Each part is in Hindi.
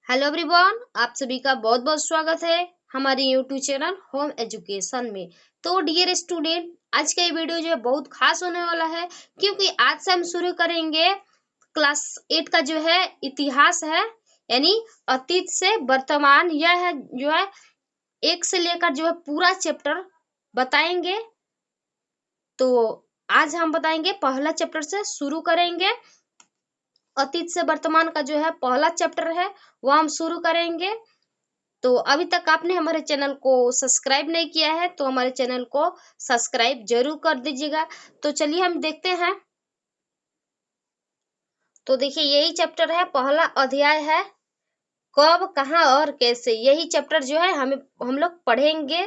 हेलो एवरीवन, आप सभी का बहुत बहुत स्वागत है हमारे यूट्यूब चैनल होम एजुकेशन में। तो डियर स्टूडेंट, आज का ये वीडियो जो है बहुत खास होने वाला है, क्योंकि आज से हम शुरू करेंगे क्लास 8 का जो है इतिहास है, यानी अतीत से वर्तमान। यह है जो है एक से लेकर जो है पूरा चैप्टर बताएंगे। तो आज हम बताएंगे, पहला चैप्टर से शुरू करेंगे। अतीत से वर्तमान का जो है पहला चैप्टर है, वो हम शुरू करेंगे। तो अभी तक आपने हमारे चैनल को सब्सक्राइब नहीं किया है तो हमारे चैनल को सब्सक्राइब जरूर कर दीजिएगा। तो चलिए हम देखते हैं। तो देखिए, यही चैप्टर है, पहला अध्याय है कब, कहाँ और कैसे। यही चैप्टर जो है हम लोग पढ़ेंगे।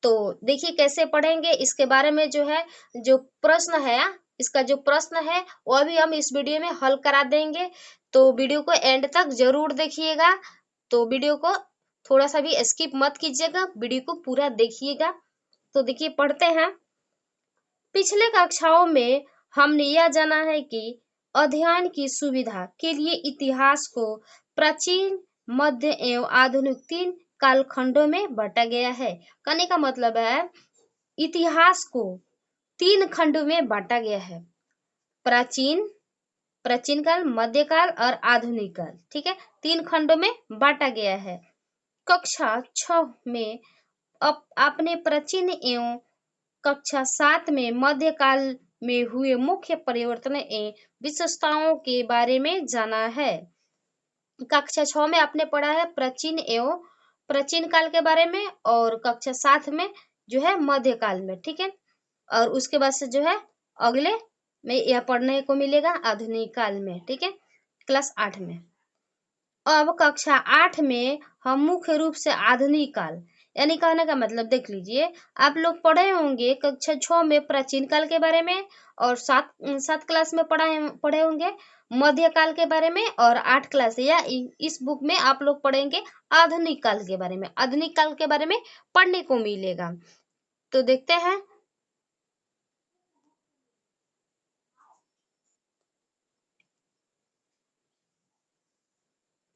तो देखिए कैसे पढ़ेंगे, इसके बारे में जो है जो प्रश्न है, इसका जो प्रश्न है वो भी हम इस वीडियो में हल करा देंगे। तो वीडियो को एंड तक जरूर देखिएगा। तो वीडियो को थोड़ा सा भी स्किप मत कीजिएगा, वीडियो को पूरा देखिएगा। तो देखिए पढ़ते हैं। पिछले कक्षाओं में हमने यह जाना है कि अध्ययन की सुविधा के लिए इतिहास को प्राचीन, मध्य एवं आधुनिक 3 कालखंडों में बांटा गया है। कहने का मतलब है इतिहास को 3 खंडों में बांटा गया है। प्राचीन, प्राचीन काल, मध्यकाल और आधुनिक काल। ठीक है, 3 खंडों में बांटा गया है। कक्षा 6 में आपने प्राचीन एवं कक्षा 7 में मध्यकाल में हुए मुख्य परिवर्तन एवं विशेषताओं के बारे में जाना है। कक्षा 6 में आपने पढ़ा है प्राचीन एवं प्राचीन काल के बारे में, और कक्षा 7 में जो है मध्यकाल में। ठीक है, और उसके बाद से जो है अगले में यह पढ़ने को मिलेगा आधुनिक काल में। ठीक है, क्लास 8 में। अब कक्षा 8 में हम मुख्य रूप से आधुनिक काल, यानी कहने का मतलब देख लीजिए, आप लोग पढ़े होंगे कक्षा 6 में प्राचीन काल के बारे में, और सात क्लास में पढ़े होंगे मध्यकाल के बारे में, और 8 क्लास या इस बुक में आप लोग पढ़ेंगे आधुनिक काल के बारे में। आधुनिक काल के बारे में पढ़ने को मिलेगा। तो देखते हैं।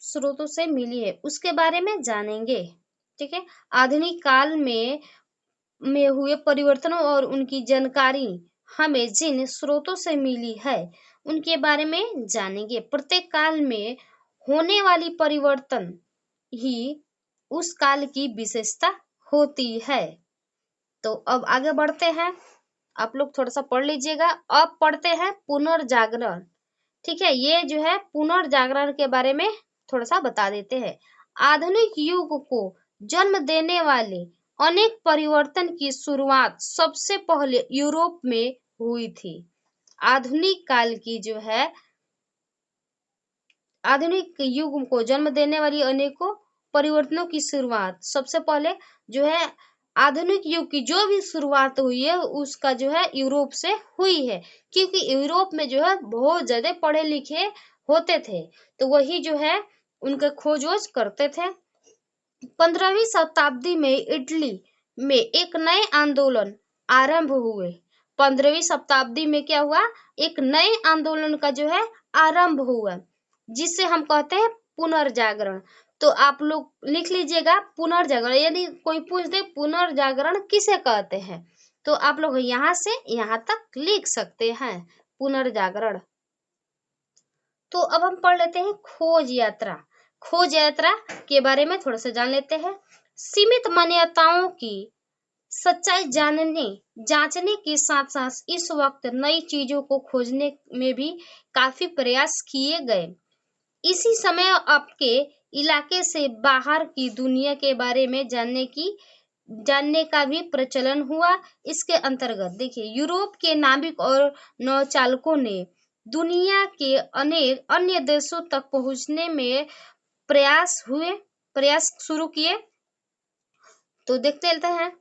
स्रोतों से मिली है उसके बारे में जानेंगे। ठीक है, आधुनिक काल में हुए परिवर्तनों और उनकी जानकारी हमें जिन स्रोतों से मिली है उनके बारे में जानेंगे। प्रत्येक काल में होने वाली परिवर्तन ही उस काल की विशेषता होती है। तो अब आगे बढ़ते हैं, आप लोग थोड़ा सा पढ़ लीजिएगा। अब पढ़ते हैं पुनर्जागरण। ठीक है, ये जो है पुनर्जागरण के बारे में थोड़ा सा बता देते हैं। आधुनिक युग को जन्म देने वाले अनेक परिवर्तन की शुरुआत सबसे पहले यूरोप में हुई थी। आधुनिक काल की जो है, आधुनिक युग को जन्म देने वाली अनेकों परिवर्तनों की शुरुआत सबसे पहले जो है आधुनिक युग की जो भी शुरुआत हुई है उसका जो है यूरोप से हुई है, क्योंकि यूरोप में जो है बहुत ज्यादा पढ़े लिखे होते थे, तो वही जो है उनके खोज वोज करते थे। 15वीं शताब्दी में इटली में एक नए आंदोलन आरंभ हुए। 15वीं शताब्दी में क्या हुआ, एक नए आंदोलन का जो है आरंभ हुआ, जिसे हम कहते हैं पुनर्जागरण। तो आप लोग लिख लीजिएगा पुनर्जागरण, यदि कोई पूछ दे पुनर्जागरण किसे कहते हैं, तो आप लोग यहाँ से यहाँ तक लिख सकते हैं पुनर्जागरण। तो अब हम पढ़ लेते हैं खोज यात्रा। खोज यात्रा के बारे में थोड़ा सा जान लेते हैं। सीमित मान्यताओं की सच्चाई जांचने के साथ साथ इस वक्त नई चीजों को खोजने में भी काफी प्रयास किए गए। इसी समय आपके इलाके से बाहर की दुनिया के बारे में जानने का भी प्रचलन हुआ। इसके अंतर्गत देखिए, यूरोप के नाविक और नौचालकों ने दुनिया के अनेक अन्य देशों तक पहुंचने में प्रयास शुरू किए। तो देखते रहते हैं,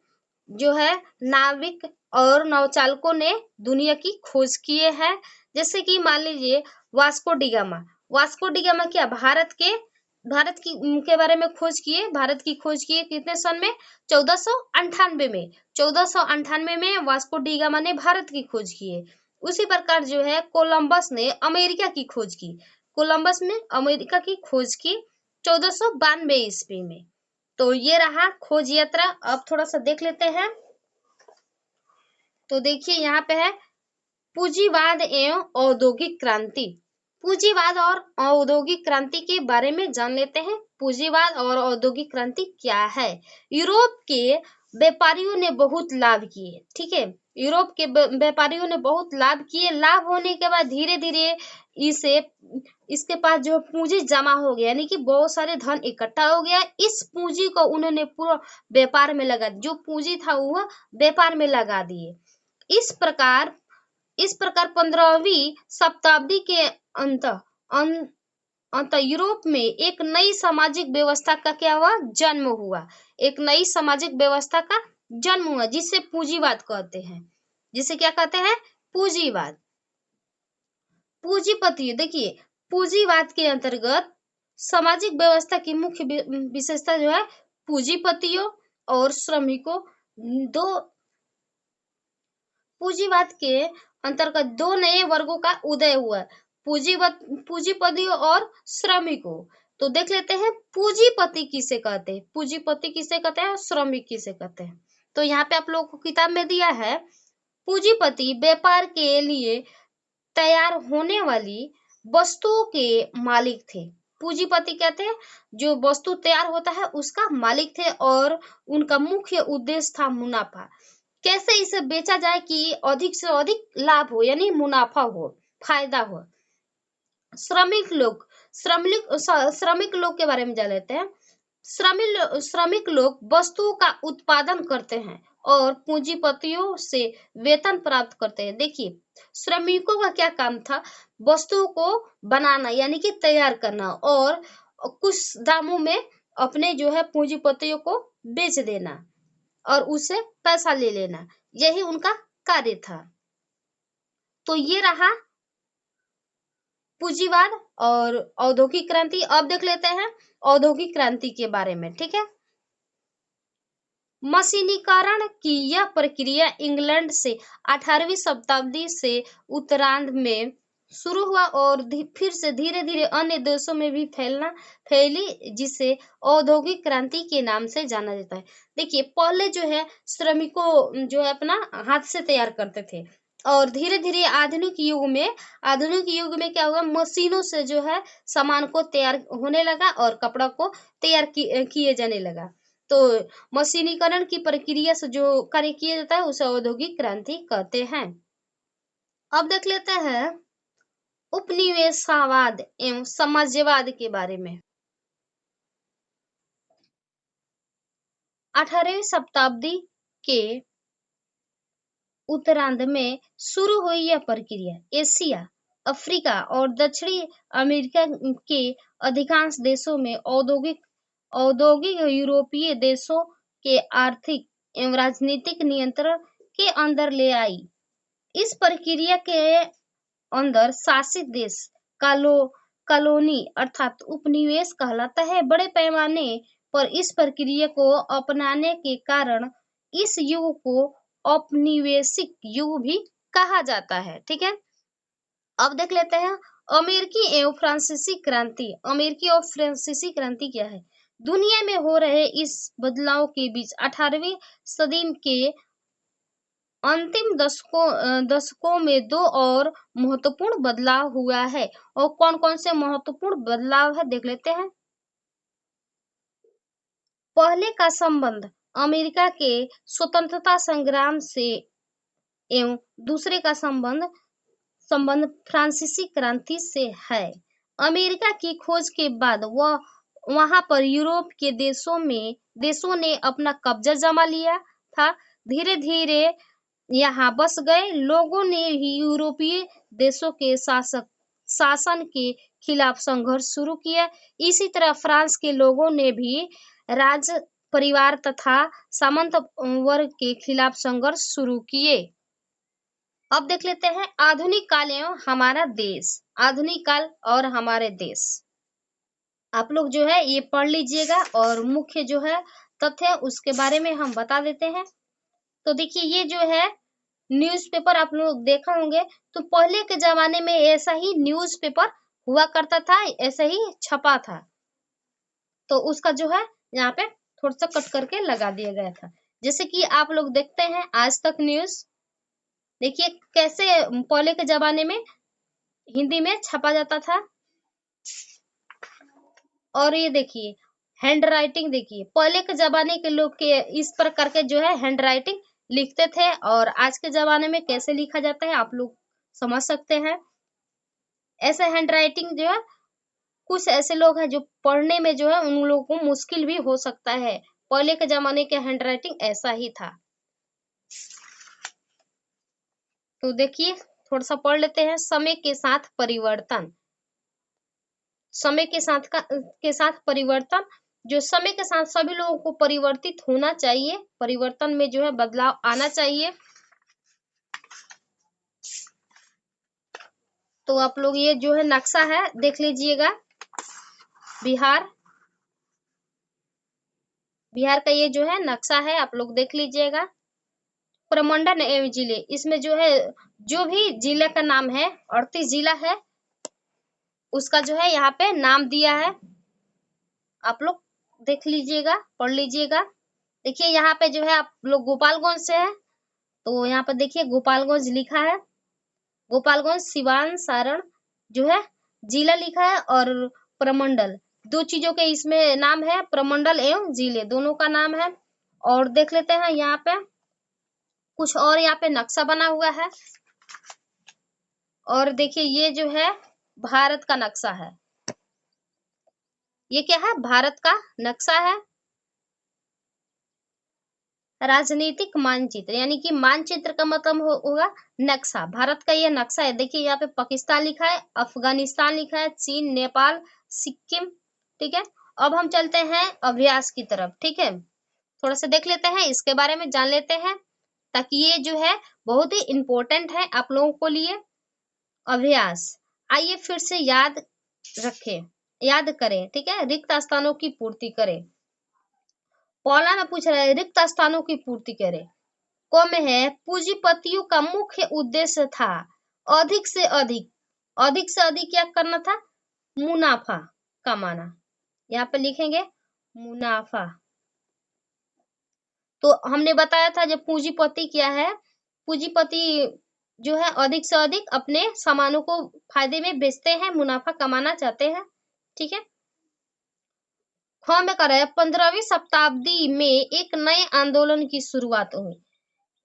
जो है नाविक और नौचालकों ने दुनिया की खोज किए हैं। जैसे कि मान लीजिए वास्को डिगामा क्या भारत के बारे में खोज किए। भारत की खोज किए कितने सन में, 1498 में। 1498 में वास्को डिगामा ने भारत की खोज की है। उसी प्रकार जो है कोलंबस ने अमेरिका की खोज की। कोलंबस ने अमेरिका की खोज की 1492 ईस्वी में। तो ये रहा खोज यात्रा। अब थोड़ा सा देख लेते हैं। तो देखिए यहाँ पे है पूंजीवाद एवं औद्योगिक क्रांति। पूंजीवाद और औद्योगिक क्रांति के बारे में जान लेते हैं। पूंजीवाद और औद्योगिक क्रांति क्या है। यूरोप के व्यापारियों ने बहुत लाभ किए, ठीक है, यूरोप के व्यापारियों ने बहुत लाभ किए। लाभ होने के बाद धीरे धीरे इसके पास जो पूंजी जमा हो गया, यानी कि बहुत सारे धन इकट्ठा हो गया। इस पूंजी को उन्होंने पूरा व्यापार में लगा, जो पूंजी था वह व्यापार में लगा दिए। इस प्रकार 15वीं शताब्दी के अंत यूरोप में एक नई सामाजिक व्यवस्था का क्या हुआ, जन्म हुआ। एक नई सामाजिक व्यवस्था का जन्म हुआ जिसे पूंजीवाद कहते हैं। जिसे क्या कहते हैं, पूंजीवाद। पूंजीपति, देखिए पूंजीवाद के अंतर्गत सामाजिक व्यवस्था की मुख्य विशेषता जो है, पूंजीपतियों और श्रमिकों दो पूंजीवाद के अंतर्गत दो नए वर्गों का उदय हुआ, पूंजीपतियों और श्रमिकों। तो देख लेते हैं पूंजीपति किसे कहते हैं, पूंजीपति किसे कहते हैं, श्रमिक किसे कहते हैं। तो यहाँ पे आप लोगों को किताब में दिया है, पूंजीपति व्यापार के लिए तैयार होने वाली वस्तुओं के मालिक थे। पूंजीपति कहते हैं जो वस्तु तैयार होता है उसका मालिक थे और उनका मुख्य उद्देश्य था मुनाफा। कैसे इसे बेचा जाए कि अधिक से अधिक लाभ हो, यानी मुनाफा हो, फायदा हो। श्रमिक लोग के बारे में जान लेते हैं। श्रमिक लोग वस्तुओं का उत्पादन करते हैं और पूंजीपतियों से वेतन प्राप्त करते हैं। देखिए श्रमिकों का क्या काम था, वस्तुओं को बनाना यानी कि तैयार करना और कुछ दामों में अपने जो है पूंजीपतियों को बेच देना और उससे पैसा ले लेना, यही उनका कार्य था। तो ये रहा पूंजीवाद और औद्योगिक क्रांति। अब देख लेते हैं औद्योगिक क्रांति के बारे में, ठीक है। मशीनीकरण की यह प्रक्रिया इंग्लैंड से 18वीं शताब्दी से उत्तरार्ध में शुरू हुआ और फिर से धीरे धीरे अन्य देशों में भी फैली, जिसे औद्योगिक क्रांति के नाम से जाना जाता है। देखिए पहले जो है श्रमिकों जो है अपना हाथ से तैयार करते थे और धीरे धीरे आधुनिक युग में क्या हुआ, मशीनों से जो है सामान को तैयार होने लगा और कपड़ा को तैयार किए जाने लगा। तो मशीनीकरण की प्रक्रिया से जो कार्य किया जाता है उसे औद्योगिक क्रांति कहते हैं। अब देख लेते हैं उपनिवेशवाद एवं साम्राज्यवाद के बारे में। 18वीं शताब्दी के उत्तरार्ध में शुरू हुई यह प्रक्रिया एशिया, अफ्रीका और दक्षिणी अमेरिका के अधिकांश देशों में औद्योगिक यूरोपीय देशों के आर्थिक एवं राजनीतिक नियंत्रण के अंदर ले आई। इस प्रक्रिया के अंदर शासित देश कॉलोनी अर्थात उपनिवेश कहलाता है। बड़े पैमाने पर इस प्रक्रिया को अपनाने के कारण इस युग को औपनिवेशिक युग भी कहा जाता है, ठीक है। अब देख लेते हैं अमेरिकी एवं फ्रांसीसी क्रांति। अमेरिकी और फ्रांसीसी क्रांति क्या है। दुनिया में हो रहे इस बदलाव के बीच 18वीं सदी के अंतिम दशकों में दो और महत्वपूर्ण बदलाव हुआ है। और कौन कौन से महत्वपूर्ण बदलाव है देख लेते हैं। पहले का संबंध अमेरिका के स्वतंत्रता संग्राम से एवं दूसरे का संबंध फ्रांसीसी क्रांति से है। अमेरिका की खोज के बाद वहां पर यूरोप के देशों ने अपना कब्जा जमा लिया था। धीरे धीरे यहाँ बस गए लोगों ने ही यूरोपीय देशों के शासन के खिलाफ संघर्ष शुरू किया। इसी तरह फ्रांस के लोगों ने भी राज परिवार तथा सामंत वर्ग के खिलाफ संघर्ष शुरू किए। अब देख लेते हैं आधुनिक काल एवं हमारा देश। आधुनिक काल और हमारे देश आप लोग जो है ये पढ़ लीजिएगा और मुख्य जो है तथ्य उसके बारे में हम बता देते हैं। तो देखिए ये जो है न्यूज़पेपर आप लोग देखा होंगे, तो पहले के जमाने में ऐसा ही न्यूज़पेपर हुआ करता था, ऐसा ही छपा था। तो उसका जो है यहाँ पे थोड़ा सा कट करके लगा दिया गया था। जैसे कि आप लोग देखते हैं आज तक न्यूज, देखिए कैसे पहले के जमाने में हिंदी में छपा जाता था। और ये देखिए हैंड राइटिंग, देखिए पहले के जमाने के लोग के इस प्रकार के जो है हैंड राइटिंग लिखते थे, और आज के जमाने में कैसे लिखा जाता है आप लोग समझ सकते हैं। ऐसे हैंड राइटिंग जो है कुछ ऐसे लोग हैं जो पढ़ने में जो है उन लोगों को मुश्किल भी हो सकता है। पहले के जमाने के हैंड राइटिंग ऐसा ही था। तो देखिए थोड़ा सा पढ़ लेते हैं। समय के साथ परिवर्तन, समय के साथ परिवर्तन, जो समय के साथ सभी लोगों को परिवर्तित होना चाहिए, परिवर्तन में जो है बदलाव आना चाहिए। तो आप लोग ये जो है नक्शा है देख लीजिएगा। बिहार का ये जो है नक्शा है, आप लोग देख लीजिएगा। प्रमंडल एवं जिले, इसमें जो है जो भी जिले का नाम है, 38 जिला है, उसका जो है यहाँ पे नाम दिया है। आप लोग देख लीजिएगा, पढ़ लीजिएगा। देखिए यहाँ पे जो है आप लोग गोपालगंज से है, तो यहाँ पर देखिए गोपालगंज लिखा है। गोपालगंज, सिवान, सारण जो है जिला लिखा है, और प्रमंडल, दो चीजों के इसमें नाम है, प्रमंडल एवं जिले दोनों का नाम है। और देख लेते हैं यहाँ पे कुछ और यहाँ पे नक्शा बना हुआ है। और देखिए ये जो है भारत का नक्शा है। ये क्या है? भारत का नक्शा है। राजनीतिक मानचित्र, यानी कि मानचित्र का मतलब होगा नक्शा। भारत का ये नक्शा है। देखिए यहाँ पे पाकिस्तान लिखा है, अफगानिस्तान लिखा है, चीन, नेपाल, सिक्किम। ठीक है, अब हम चलते हैं अभ्यास की तरफ। ठीक है, थोड़ा सा देख लेते हैं, इसके बारे में जान लेते हैं, ताकि ये जो है बहुत ही इम्पोर्टेंट है आप लोगों को लिए। अभ्यास, आइए फिर से याद रखें, याद करें। ठीक है, रिक्त स्थानों की पूर्ति करें। पहला में पूछ रहा है रिक्त स्थानों की पूर्ति करें। क में है पूंजीपतियों का मुख्य उद्देश्य था अधिक से अधिक, अधिक से अधिक क्या करना था? मुनाफा कमाना। यहाँ पे लिखेंगे मुनाफा। तो हमने बताया था जब पूंजीपति क्या है, पूंजीपति जो है अधिक से अधिक अपने सामानों को फायदे में बेचते हैं, मुनाफा कमाना चाहते हैं। ठीक है, ख में कर रहा है 15वीं शताब्दी में एक नए आंदोलन की शुरुआत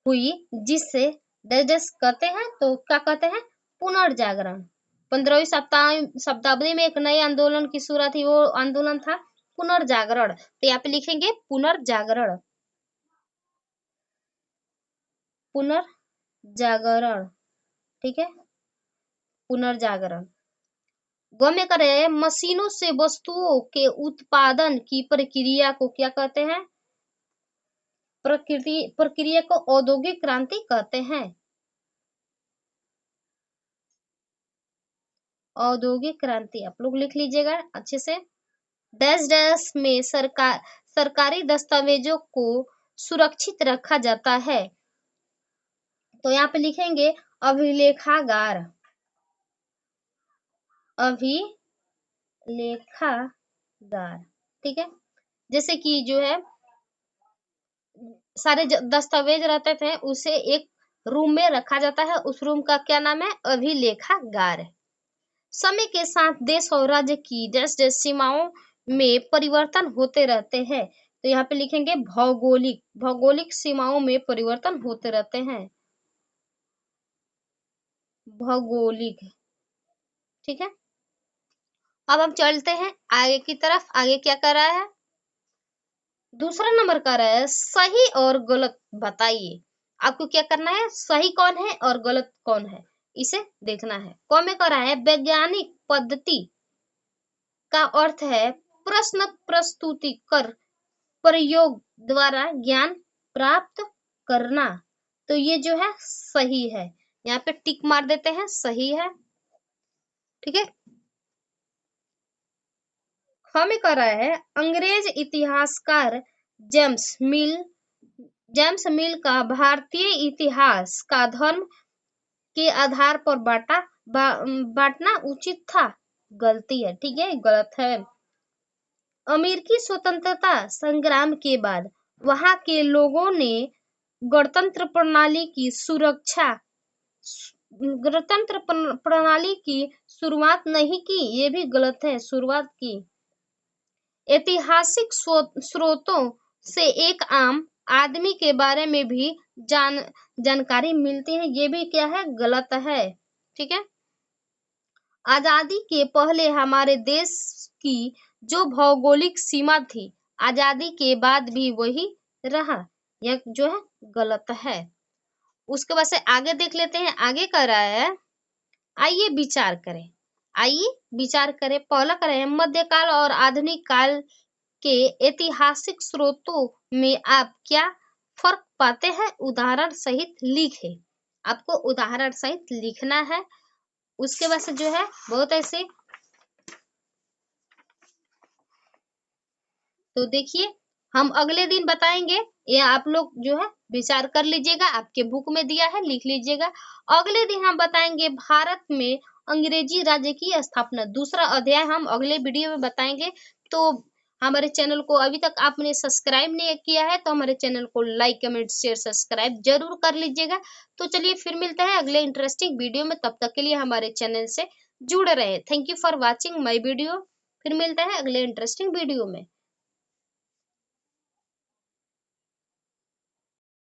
हुई जिससे डैश कहते हैं, तो क्या कहते हैं? पुनर्जागरण। 15वीं शताब्दी में एक नए आंदोलन की शुरुआत हुई, वो आंदोलन था पुनर्जागरण। तो यहाँ पे लिखेंगे पुनर्जागरण, पुनर्जागरण। ठीक है, पुनर्जागरण। ग में करे मशीनों से वस्तुओं के उत्पादन की प्रक्रिया को क्या कहते हैं? प्रक्रिया को औद्योगिक क्रांति कहते हैं। औद्योगिक क्रांति आप लोग लिख लीजिएगा अच्छे से। डैश डैश में सरकारी दस्तावेजों को सुरक्षित रखा जाता है, तो यहाँ पे लिखेंगे अभिलेखागार, अभिलेखागार। ठीक है, जैसे कि जो है सारे दस्तावेज रहते थे, उसे एक रूम में रखा जाता है, उस रूम का क्या नाम है? अभिलेखागार। समय के साथ देश और राज्य की देश सीमाओं में परिवर्तन होते रहते हैं, तो यहाँ पे लिखेंगे भौगोलिक, भौगोलिक सीमाओं में परिवर्तन होते रहते हैं, भौगोलिक। ठीक है, अब हम चलते हैं आगे की तरफ। आगे क्या कर रहा है? दूसरा नंबर कर रहा है सही और गलत बताइए। आपको क्या करना है? सही कौन है और गलत कौन है, इसे देखना है। कौन में कर रहा है? वैज्ञानिक पद्धति का अर्थ है प्रश्न प्रस्तुति कर प्रयोग द्वारा ज्ञान प्राप्त करना, तो ये जो है सही है। यहाँ पे टिक मार देते हैं, सही है। ठीक है, हमें कर रहा है अंग्रेज इतिहासकार जेम्स मिल का भारतीय इतिहास का धर्म के आधार पर बांटना उचित था। गलती है। ठीक है, गलत है। अमेरिकी स्वतंत्रता संग्राम के बाद वहां के लोगों ने गणतंत्र प्रणाली की सुरक्षा गणतंत्र प्रणाली की शुरुआत नहीं की, ये भी गलत है, शुरुआत की। ऐतिहासिक स्रोतों से एक आम आदमी के बारे में भी जानकारी मिलती है, ये भी क्या है, गलत है। ठीक है। आजादी के पहले हमारे देश की जो भौगोलिक सीमा थी, आजादी के बाद भी वही रहा, यह जो है गलत है। उसके बाद से आगे देख लेते हैं, आगे कर रहा है, आइए विचार करें, आइए विचार करें। पहला कर रहे हैं, मध्यकाल और आधुनिक काल के ऐतिहासिक स्रोतों में आप क्या फर्क पाते हैं, उदाहरण सहित लिखे। आपको उदाहरण सहित लिखना है। उसके बाद से जो है बहुत ऐसे, तो देखिए हम अगले दिन बताएंगे, ये आप लोग जो है विचार कर लीजिएगा, आपके बुक में दिया है, लिख लीजिएगा। अगले दिन हम बताएंगे भारत में अंग्रेजी राज्य की स्थापना, दूसरा अध्याय हम अगले वीडियो में बताएंगे। तो हमारे चैनल को अभी तक आपने सब्सक्राइब नहीं किया है तो हमारे चैनल को लाइक कमेंट शेयर सब्सक्राइब जरूर कर लीजिएगा। तो चलिए फिर मिलते हैं अगले इंटरेस्टिंग वीडियो में, तब तक के लिए हमारे चैनल से जुड़े रहे। Thank you for watching my video. फिर मिलते हैं अगले इंटरेस्टिंग वीडियो में।